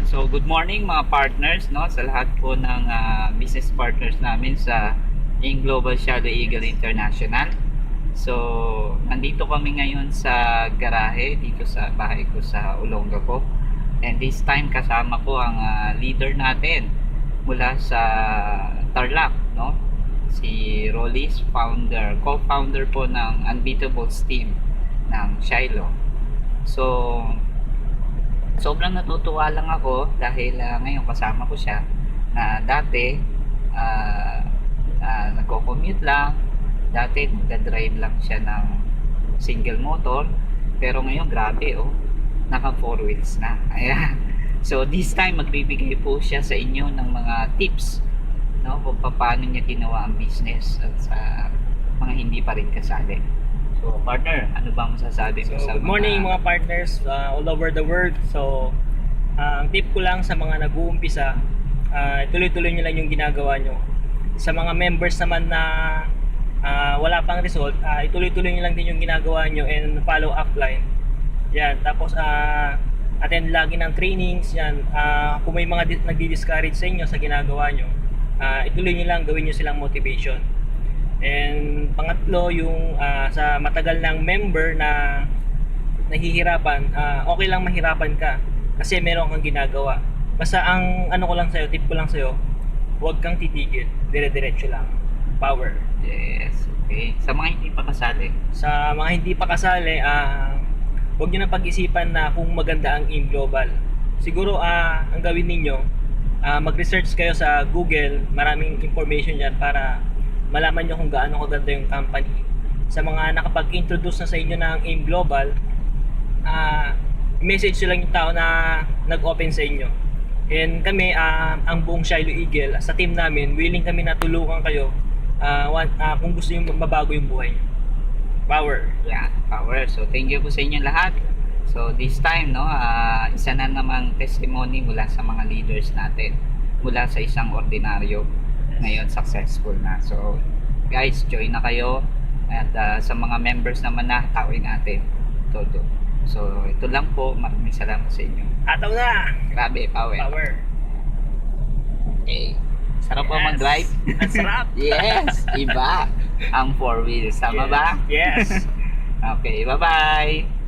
So good morning mga partners, no, sa lahat po ng business partners namin sa Ing Global Shadow Eagle International. So nandito kami ngayon sa garahe dito sa bahay ko sa Olongapo. And this time kasama ko ang leader natin mula sa Tarlac, no? Si Rollis, founder, co-founder po ng Unbeatables team ng Shiloh. So sobrang natutuwa lang ako dahil ngayon kasama ko siya na dati nagko-commute lang, dati nagda-drive lang siya ng single motor, pero ngayon grabe naka 4 wheels na. Ayan. So this time magbibigay po siya sa inyo ng mga tips, no, kung paano niya ginawa ang business at sa mga hindi pa rin kasali. So partner, ano bang masasabi mo sa Good morning mga partners all over the world. So ang tip ko lang sa mga nag-uumpisa, tuloy-tuloy nyo lang yung ginagawa nyo. Sa mga members naman na wala pang result, ituloy-tuloy nyo lang din yung ginagawa nyo and follow upline. Yan, tapos attend lagi ng trainings. Yan, kung may mga nagdi-discourage sa inyo sa ginagawa nyo, ituloy nyo lang, gawin nyo silang motivation. And pangatlo, yung sa matagal ng member na nahihirapan, okay lang mahirapan ka kasi meron kang ginagawa. Basta ang ano ko lang sa'yo, tip ko lang sa'yo, huwag kang titigil, dire-diretso lang. Power. Yes, okay. Sa mga hindi pa kasali, Sa mga hindi pa kasali, huwag nyo na pag-isipan na kung maganda ang AIM Global. Siguro ang gawin ninyo, mag-research kayo sa Google, maraming information dyan para malaman nyo kung gaano kaganda yung company. Sa mga nakapag-introduce na sa inyo ng AIM Global, message lang yung tao na nag-open sa inyo. And kami, ang buong Shiloh Eagle, sa team namin, willing kami na tulungan kayo kung gusto nyo mabago yung buhay nyo. Power! yeah, power. So thank you po sa inyo lahat. So this time, no, isa na namang testimony mula sa mga leaders natin, mula sa isang ordinaryo, ngayon successful na. So guys, join na kayo, at sa mga members naman na tawin natin todo. So ito lang po, maraming salamat sa inyo. Ataw na! Grabe, power. Power! Okay, sarap po mag-drive. Ang sarap! Yes, iba ang 4 wheels, tama ba? Yes! Okay, bye bye.